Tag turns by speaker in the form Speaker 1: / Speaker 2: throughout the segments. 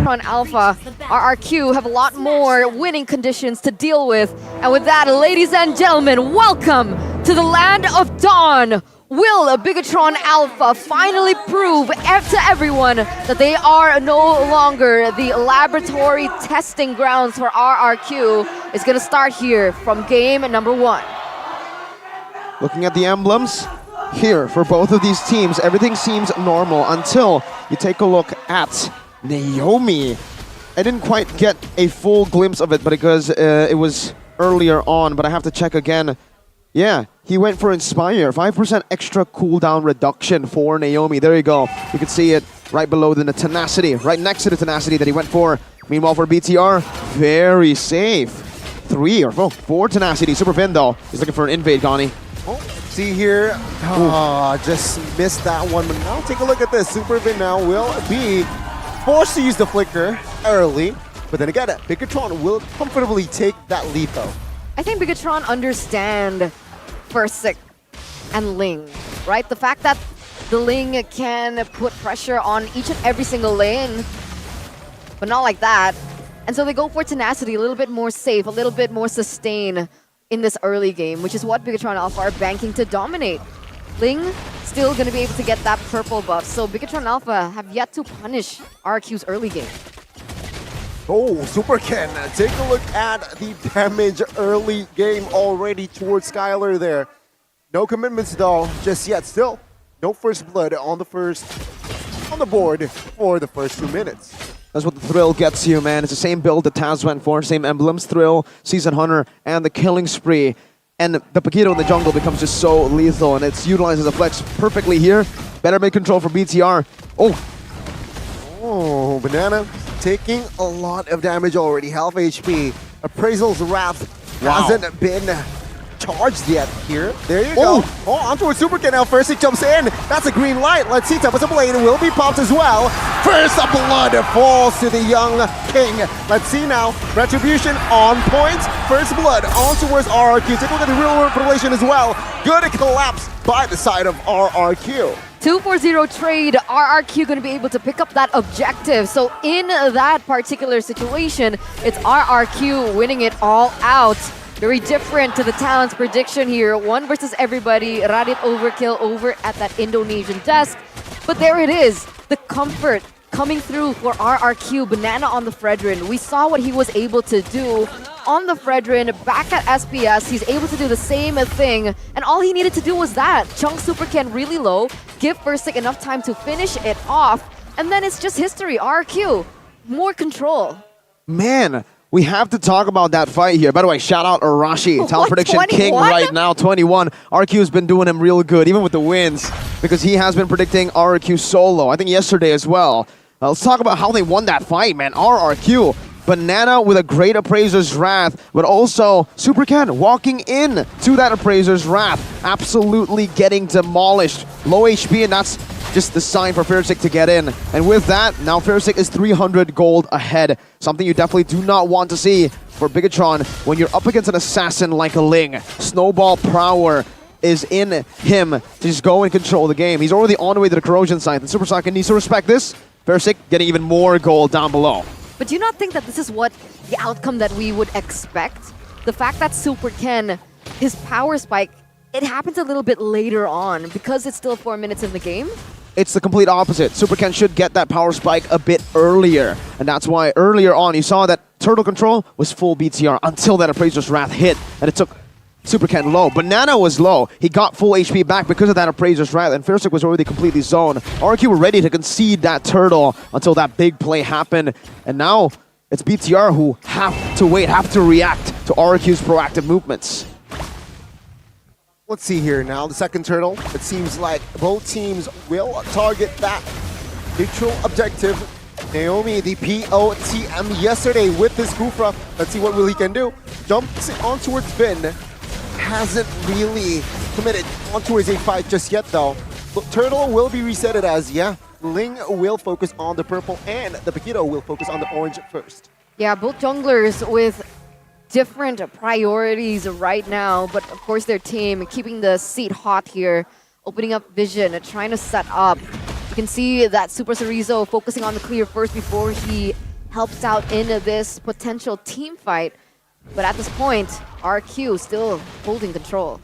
Speaker 1: Bigetron Alpha, RRQ have a lot more winning conditions to deal with. And with that, ladies and gentlemen, welcome to the land of dawn. Will Bigetron Alpha finally prove to everyone that they are no longer the laboratory testing grounds for RRQ? It's going to start here from game number 1.
Speaker 2: Looking at the emblems here for both of these teams, everything seems normal until you take a look at Naomi. I didn't quite get a full glimpse of it, but because it was earlier on, but I have to check again. Yeah, he went for Inspire, 5% extra cooldown reduction for Naomi. There you go. You can see it right below the Tenacity, right next to the Tenacity that he went for. Meanwhile, for BTR, very safe. 3 or 4 Tenacity. Super Pin, though, is looking for an invade, Gani.
Speaker 3: Oh, see here, just missed that one. But now take a look at this. Super Pin now will be forced to use the Flicker early. But then again, Bigetron will comfortably take that lead, though.
Speaker 1: I think Bigetron understand Fursic and Ling, right? The fact that the Ling can put pressure on each and every single lane, but not like that. And so they go for Tenacity, a little bit more safe, a little bit more sustain in this early game, which is what Bigetron Alpha are banking to dominate. Ling still going to be able to get that purple buff, so Bigetron Alpha have yet to punish RQ's early game.
Speaker 3: Oh, Super Ken, take a look at the damage early game already towards Skylar there. No commitments though, just yet. Still, no first blood on the board for the first 2 minutes.
Speaker 2: That's what the Thrill gets you, man. It's the same build that Taz went for, same emblems, Thrill, Season Hunter, and the Killing Spree. And the Paquito in the jungle becomes just so lethal, and it's utilized as a flex perfectly here. Better mid control for BTR.
Speaker 3: Oh, Banana taking a lot of damage already, half HP. Appraisal's Wrath hasn't been charged yet here. There you go. Oh, on towards Super Ken now. First it jumps in. That's a green light. Let's see. Top of the blade will be popped as well. First blood falls to the young king. Let's see now. Retribution on point. First blood on towards RRQ. Take a look at the real world population as well. Good collapse by the side of RRQ.
Speaker 1: 2-4-0 trade, RRQ going to be able to pick up that objective. So in that particular situation, it's RRQ winning it all out. Very different to the talent's prediction here. 1 versus everybody. Radit overkill over at that Indonesian desk. But there it is. The comfort coming through for RRQ. Banana on the Fredrin. We saw what he was able to do on the Fredrin. Back at SPS, he's able to do the same thing. And all he needed to do was that. Chunk Super Ken really low. Give Fursic enough time to finish it off. And then it's just history. RRQ, more control.
Speaker 2: Man, we have to talk about that fight here. By the way, shout out Arashi, talent prediction
Speaker 1: 21?
Speaker 2: king right now, 21. RQ's been doing him real good, even with the wins, because he has been predicting RRQ solo, I think yesterday as well. Let's talk about how they won that fight, man. RRQ, Banana with a great Appraiser's Wrath, but also Super Ken walking in to that Appraiser's Wrath, absolutely getting demolished. Low HP, and that's just the sign for Fursic to get in. And with that, now Fursic is 300 gold ahead. Something you definitely do not want to see for Bigetron when you're up against an assassin like a Ling. Snowball Prower is in him to just go and control the game. He's already on the way to the Corrosion site, and Super Saiyan needs to respect this. Fursic getting even more gold down below.
Speaker 1: But do you not think that this is what the outcome that we would expect? The fact that Super Ken, his power spike, it happens a little bit later on because it's still 4 minutes in the game?
Speaker 2: It's the complete opposite. Super Ken should get that power spike a bit earlier. And that's why earlier on you saw that Turtle Control was full BTR until that Appraiser's Wrath hit. And it took Super Ken low. Banana was low. He got full HP back because of that Appraiser's Wrath. And Fursic was already completely zoned. RQ were ready to concede that Turtle until that big play happened. And now it's BTR who have to wait, have to react to RQ's proactive movements.
Speaker 3: Let's see here now, the second turtle. It seems like both teams will target that neutral objective. Naomi, the POTM yesterday with this Kufra. Let's see what Willie can do. Jumps on towards Finn. Hasn't really committed on towards a fight just yet though. But Turtle will be resetted as, Ling will focus on the purple and the Paquito will focus on the orange first.
Speaker 1: Yeah, both junglers with different priorities right now, but of course their team keeping the seat hot here, opening up vision, trying to set up. You can see that Super Cerezo focusing on the clear first before he helps out in this potential team fight. But at this point, RRQ still holding control.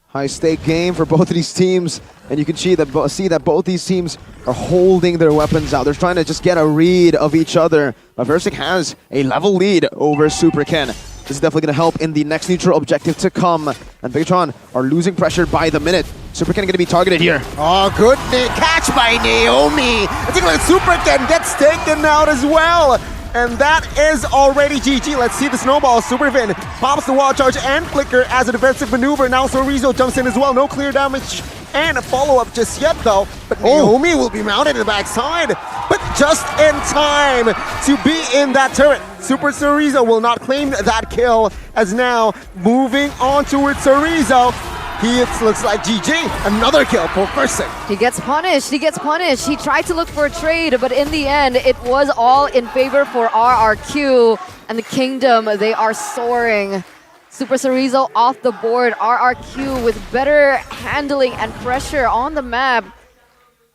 Speaker 2: High-stake game for both of these teams, and you can see that both these teams are holding their weapons out. They're trying to just get a read of each other. Versik has a level lead over Super Ken. This is definitely going to help in the next neutral objective to come. And BIGETRON are losing pressure by the minute. Super Ken going to be targeted here.
Speaker 3: Oh, good catch by Naomi. I think like Super Ken gets taken out as well. And that is already GG. Let's see the snowball. Superfin pops the wall charge and flicker as a defensive maneuver. Now Sorizo jumps in as well. No clear damage and a follow-up just yet though. But Naomi will be mounted in the backside. But just in time to be in that turret. Super Sorizo will not claim that kill as now moving on towards Sorizo. He looks like GG. Another kill for Versik.
Speaker 1: He gets punished. He gets punished. He tried to look for a trade, but in the end, it was all in favor for RRQ and the Kingdom. They are soaring. Super Sorizo off the board. RRQ with better handling and pressure on the map.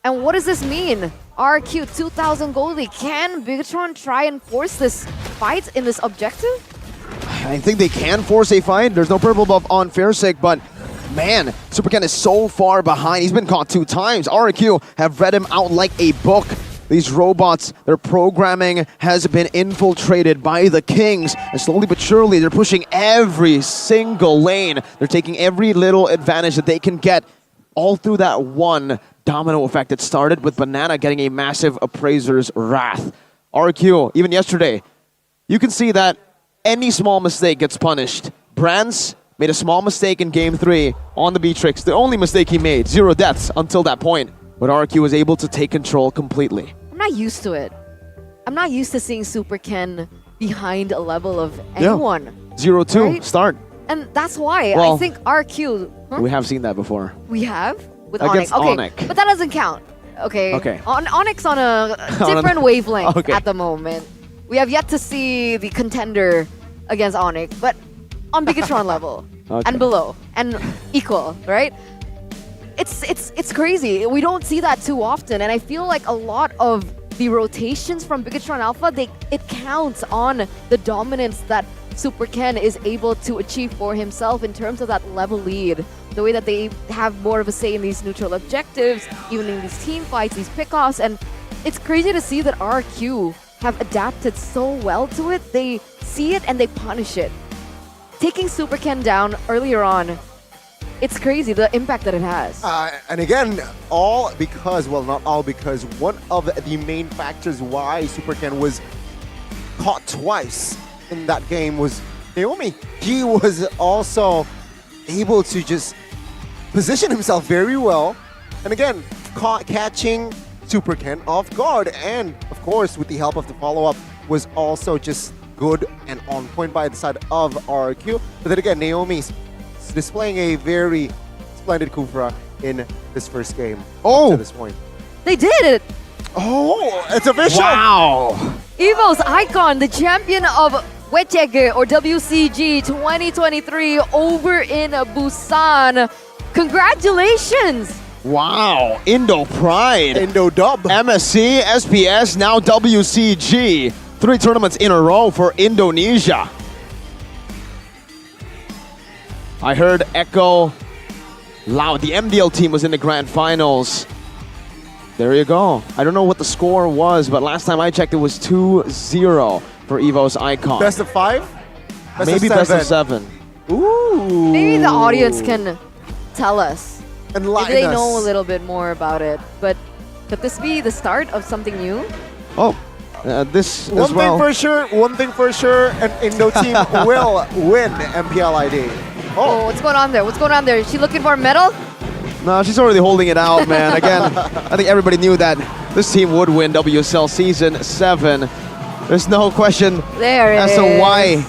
Speaker 1: And what does this mean? RRQ 2,000 goldie. Can BIGETRON try and force this fight in this objective?
Speaker 2: I think they can force a fight. There's no purple buff on Versik, but man, Super Ken is so far behind. He's been caught 2 times. RRQ have read him out like a book. These robots, their programming has been infiltrated by the Kings. And slowly but surely, they're pushing every single lane. They're taking every little advantage that they can get, all through that one domino effect that started with Banana getting a massive Appraiser's Wrath. RRQ, even yesterday, you can see that any small mistake gets punished. Brands made a small mistake in Game 3 on the Beatrix. The only mistake he made, 0 deaths until that point. But RRQ was able to take control completely.
Speaker 1: I'm not used to it. I'm not used to seeing Super Ken behind a level of anyone.
Speaker 2: Yeah. 0-2,
Speaker 1: right?
Speaker 2: Start.
Speaker 1: And that's why
Speaker 2: Well,
Speaker 1: I think RRQ... Huh?
Speaker 2: We have seen that before.
Speaker 1: We have? With
Speaker 2: Against
Speaker 1: Onyx. Okay,
Speaker 2: Onyx.
Speaker 1: but that doesn't count. Okay.
Speaker 2: Okay.
Speaker 1: Onyx on a different wavelength
Speaker 2: Okay.
Speaker 1: at the moment. We have yet to see the contender against Onyx, but on BIGETRON level.
Speaker 2: Okay.
Speaker 1: And below and equal, right? It's crazy. We don't see that too often, and I feel like a lot of the rotations from BIGETRON Alpha, it counts on the dominance that Super Ken is able to achieve for himself in terms of that level lead. The way that they have more of a say in these neutral objectives, even in these team fights, these pickoffs, and it's crazy to see that RRQ have adapted so well to it. They see it and they punish it. Taking Super Ken down earlier on, it's crazy the impact that it has.
Speaker 3: And again, all because, well, not all because, one of the main factors why Super Ken was caught twice in that game was Naomi. He was also able to just position himself very well. And again, catching Super Ken off guard. And of course, with the help of the follow-up, was also just good and on point by the side of RRQ. But then again, Naomi's displaying a very splendid Kufra in this first game.
Speaker 2: Oh!
Speaker 3: To this point.
Speaker 1: They did it!
Speaker 3: Oh, it's official!
Speaker 2: Wow!
Speaker 1: Evo's Icon, the champion of Wechege or WCG 2023 over in Busan. Congratulations!
Speaker 2: Wow! Indo Pride!
Speaker 3: Indo Dub!
Speaker 2: MSC, SPS, now WCG. 3 tournaments in a row for Indonesia. I heard Echo loud. The MDL team was in the grand finals. There you go. I don't know what the score was, but last time I checked, it was 2-0 for Evo's Icon.
Speaker 3: Best of 5?
Speaker 2: Maybe best of 7.
Speaker 3: Ooh!
Speaker 1: Maybe the audience can tell us.
Speaker 3: Enlighten
Speaker 1: Maybe they
Speaker 3: us.
Speaker 1: know a little bit more about it. But could this be the start of something new?
Speaker 2: Oh, this
Speaker 3: One
Speaker 2: as well.
Speaker 3: thing for sure, an Indo team will win MPLID.
Speaker 1: Oh, what's going on there? What's going on there? Is she looking for a medal?
Speaker 2: No, she's already holding it out, man. Again, I think everybody knew that this team would win WSL Season 7. There's no question
Speaker 1: There it
Speaker 2: as to
Speaker 1: is.
Speaker 2: why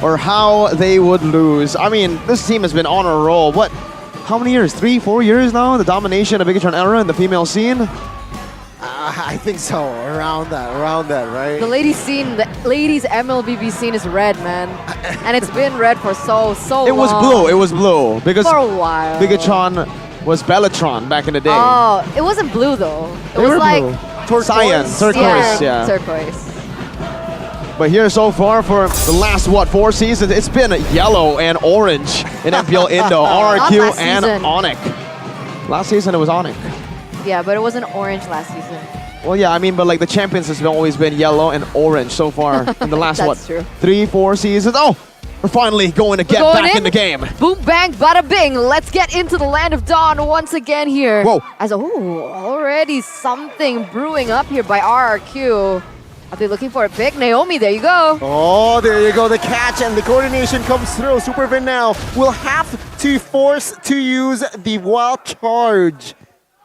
Speaker 2: or how they would lose. I mean, this team has been on a roll. What? How many years? 3, 4 years now? The domination of BIGETRON era in the female scene?
Speaker 3: I think so. Around that, right?
Speaker 1: The ladies scene, the ladies MLBB scene is red, man. And it's been red for so long.
Speaker 2: It was blue. Because
Speaker 1: For a while.
Speaker 2: BIGETRON was Bellatron back in the day.
Speaker 1: Oh, it wasn't blue though. It
Speaker 2: They
Speaker 1: was
Speaker 2: were
Speaker 1: like
Speaker 2: blue. Cyan, turquoise, yeah.
Speaker 1: turquoise.
Speaker 2: But here so far for the last, 4 seasons, it's been yellow and orange in MPL Indo, RRQ and
Speaker 1: season.
Speaker 2: ONIC. Last season it was ONIC.
Speaker 1: Yeah, but it wasn't orange last season.
Speaker 2: Well, yeah, I mean, but like the champions has always been yellow and orange so far in the last,
Speaker 1: That's true.
Speaker 2: 3, 4 seasons. Oh, we're finally going to get back in the game.
Speaker 1: Boom, bang, bada, bing. Let's get into the land of dawn once again here.
Speaker 2: Whoa.
Speaker 1: As already something brewing up here by RRQ. Are they looking for a pick? Naomi, there you go.
Speaker 3: Oh, there you go. The catch and the coordination comes through. Supervin now will have to force to use the wild charge.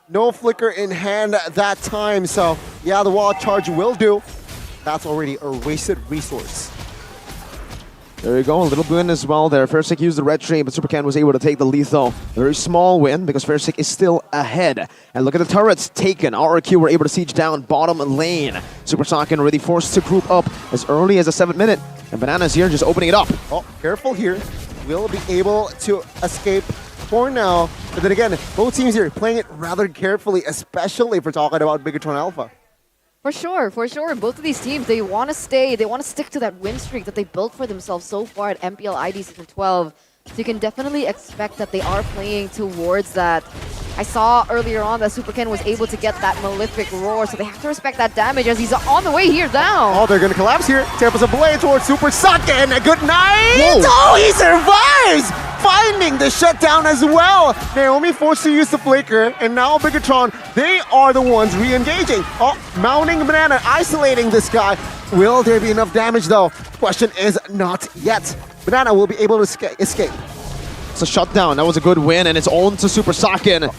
Speaker 3: No flicker in hand that time. So, yeah, the wild charge will do. That's already a wasted resource.
Speaker 2: There you go, a little win as well there. Fairsik used the red tree, but Supercan was able to take the lethal. A very small win because Fairsik is still ahead. And look at the turrets taken. RRQ were able to siege down bottom lane. Super Saiyan already forced to group up as early as the 7th minute. And Bananas here just opening it up.
Speaker 3: Oh, careful here. Will be able to escape for now. But then again, both teams here playing it rather carefully, especially if we're talking about BIGETRON Alpha.
Speaker 1: For sure, for sure. Both of these teams, they want to stick to that win streak that they built for themselves so far at MPLID Season 12. So you can definitely expect that they are playing towards that. I saw earlier on that Supercan was able to get that Malefic Roar, so they have to respect that damage as he's on the way here down.
Speaker 3: Oh, they're going to collapse here. Tempest a blade towards Super Saiyan. Good night!
Speaker 2: Whoa.
Speaker 3: Oh, he survives! Finding the shutdown as well. Naomi forced to use the flicker, and now BIGETRON, they are the ones re-engaging. Oh, mounting Banana, isolating this guy. Will there be enough damage though? Question is not yet. Banana will be able to escape.
Speaker 2: It's a shutdown. That was a good win, and it's on to Super Saiyan.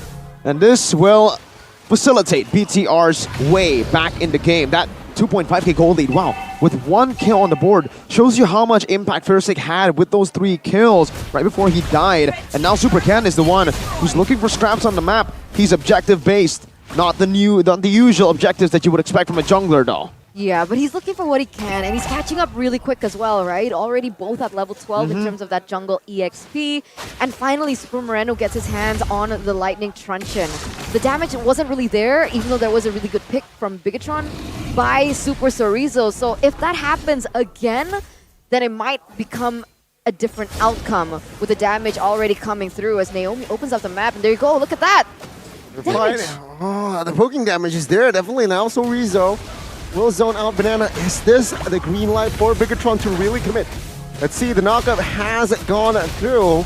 Speaker 2: And this will facilitate BTR's way back in the game. That 2.5k gold lead, wow, with 1 kill on the board, shows you how much impact Fairsik had with those 3 kills right before he died. And now Supercan is the one who's looking for scraps on the map. He's objective-based, not the usual objectives that you would expect from a jungler, though.
Speaker 1: Yeah, but he's looking for what he can, and he's catching up really quick as well, right? Already both at level 12 in terms of that jungle EXP. And finally, Super Moreno gets his hands on the Lightning Truncheon. The damage wasn't really there, even though there was a really good pick from BIGETRON by Super Sorizo. So if that happens again, then it might become a different outcome with the damage already coming through as Naomi opens up the map. And there you go, look at that! Damage.
Speaker 3: Oh, the poking damage is there, definitely now. So Rizzo will zone out Banana. Is this the green light for BIGETRON to really commit? Let's see, the knockup has gone through.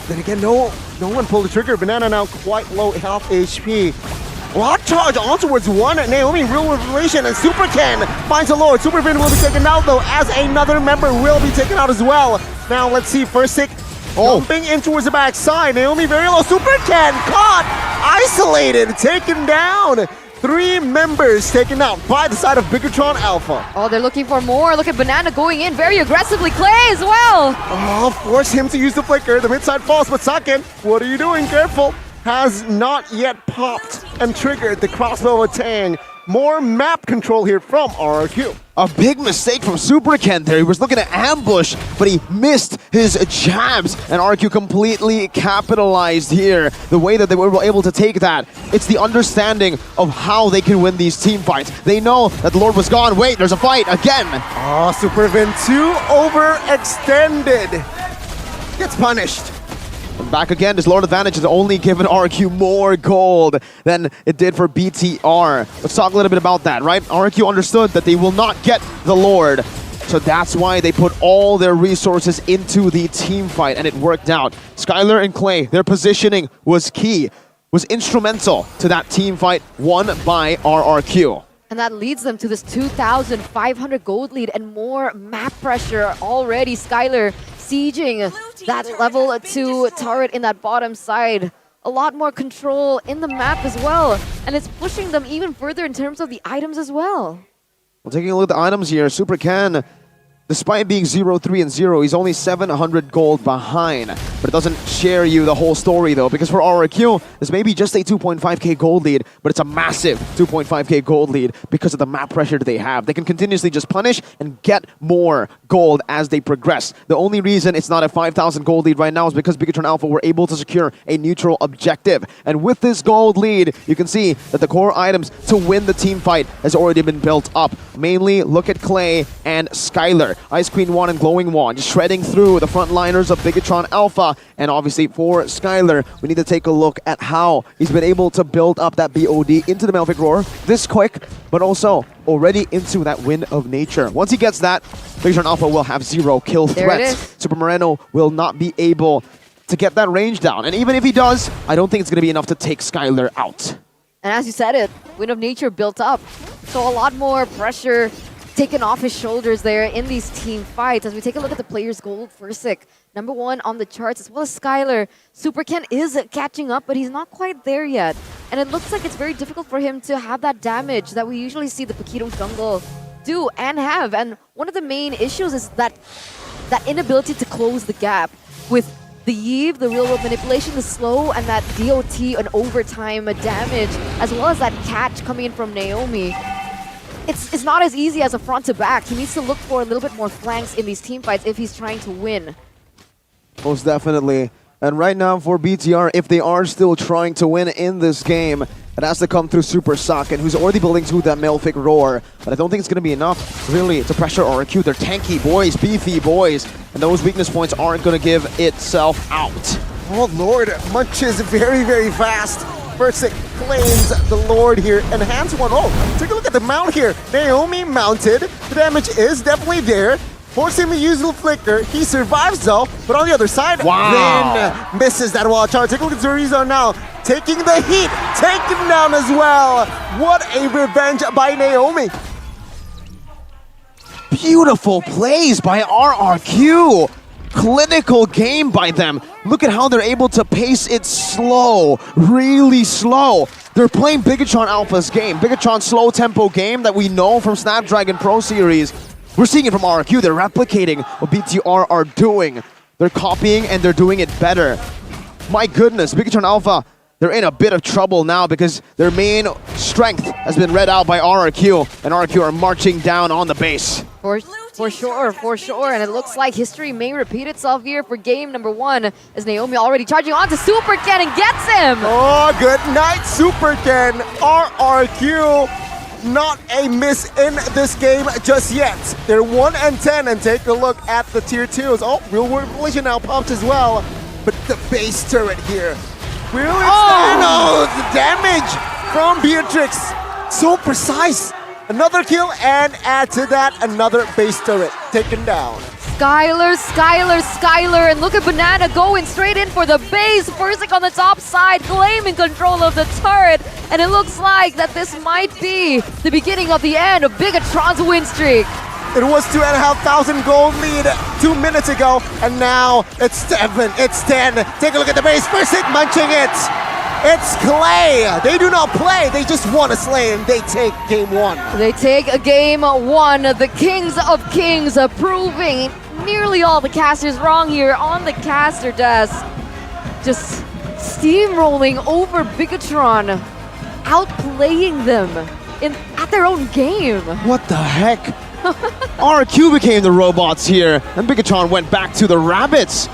Speaker 3: Then again, no one pulled the trigger. Banana now quite low health HP. Lock charge on towards one. Naomi, real revelation, and Supercan finds a lord. Supervin will be taken out though, as another member will be taken out as well. Now let's see, Fairsik jumping in towards the backside. Naomi very low. Supercan caught, isolated, taken down. 3 members taken out by the side of BIGETRON Alpha.
Speaker 1: Oh, they're looking for more. Look at Banana going in very aggressively. Clay as well.
Speaker 3: Oh, force him to use the flicker. The mid-side falls, but Saiyan, what are you doing? Careful. Has not yet popped and triggered the crossbow of Tang. More map control here from RRQ.
Speaker 2: A big mistake from Supercan there. He was looking to ambush, but he missed his jabs. And RRQ completely capitalized here. The way that they were able to take that, it's the understanding of how they can win these team fights. They know that the Lord was gone. Wait, there's a fight again.
Speaker 3: Oh, Supervin too overextended. Gets punished.
Speaker 2: And back again, this Lord advantage has only given RRQ more gold than it did for BTR. Let's talk a little bit about that, right? RRQ understood that they will not get the Lord. So that's why they put all their resources into the team fight, and it worked out. Skylar and Clay, their positioning was key, was instrumental to that team fight won by RRQ.
Speaker 1: And that leads them to this 2,500 gold lead and more map pressure already. Skylar sieging that level 2 turret in that bottom side. A lot more control in the map as well. And it's pushing them even further in terms of the items as well.
Speaker 2: Well, taking a look at the items here, Supercan Despite being 0-3 and 0, he's only 700 gold behind. But it doesn't share you the whole story though, because for RRQ, this may be just a 2.5k gold lead, but it's a massive 2.5k gold lead because of the map pressure that they have. They can continuously just punish and get more gold as they progress. The only reason it's not a 5,000 gold lead right now is because BIGETRON Alpha were able to secure a neutral objective. And with this gold lead, you can see that the core items to win the team fight has already been built up. Mainly, look at Clay and Skylar. Ice Queen 1 and Glowing 1 just shredding through the frontliners of BIGETRON Alpha. And obviously for Skylar, we need to take a look at how he's been able to build up that BOD into the Malefic Roar this quick, but also already into that Wind of Nature. Once he gets that, BIGETRON Alpha will have 0 kill threats. Super Moreno will not be able to get that range down. And even if he does, I don't think it's going to be enough to take Skylar out.
Speaker 1: And as you said it, Wind of Nature built up. So a lot more pressure taken off his shoulders there in these team fights. As we take a look at the players' gold Versik, #1 on the charts, as well as Skylar. Super Ken is catching up, but he's not quite there yet. And it looks like it's very difficult for him to have that damage that we usually see the Paquito jungle do and have. And one of the main issues is that inability to close the gap with the Eve, the real-world manipulation, the slow, and that DOT and overtime damage, as well as that catch coming in from Naomi. It's not as easy as a front to back. He needs to look for a little bit more flanks in these team fights if he's trying to win.
Speaker 2: Most definitely. And right now for BTR, if they are still trying to win in this game, it has to come through Super Saken, who's already building to that Malefic Roar. But I don't think it's going to be enough, really, to pressure RRQ. They're tanky boys, beefy boys, and those weakness points aren't going to give itself out.
Speaker 3: Oh lord, Munch is very, very fast. Versik claims the Lord here, and hands one. Oh, take a look at the mount here. Naomi mounted. The damage is definitely there. Force him to use the flicker. He survives though, but on the other side, then misses that wall charge. Take a look at Zorizo now, taking the heat, taken down as well. What a revenge by Naomi.
Speaker 2: Beautiful plays by RRQ. Clinical game by them. Look at how they're able to pace it slow, really slow. They're playing BIGETRON Alpha's game, BIGETRON's slow tempo game that we know from Snapdragon Pro Series. We're seeing it from RRQ. They're replicating what BTR are doing. They're copying and they're doing it better. My goodness, BIGETRON Alpha, they're in a bit of trouble now because their main strength has been read out by RRQ, and RRQ are marching down on the base.
Speaker 1: For sure. And it looks like history may repeat itself here for game #1 as Naomi already charging on to Super Ken and gets him!
Speaker 3: Oh, good night, Super Ken. RRQ, not a miss in this game just yet. They're 1-10, and take a look at the tier 2s. Oh, real world collision now popped as well. But the base turret here. Really? Oh, the damage from Beatrix. So precise. Another kill, and add to that, another base turret taken down.
Speaker 1: Skylar, and look at Banana going straight in for the base. Versik on the top side, claiming control of the turret. And it looks like that this might be the beginning of the end of BIGETRON's win streak.
Speaker 3: It was 2,500 gold lead 2 minutes ago, and now it's 7, it's 10. Take a look at the base, Versik munching it. It's Clay. They do not play. They just want to slay, and they take game 1.
Speaker 1: They take game 1. The Kings of Kings proving nearly all the casters wrong here on the caster desk. Just steamrolling over BIGETRON, outplaying them at their own game.
Speaker 2: What the heck? RRQ became the robots here, and BIGETRON went back to the rabbits.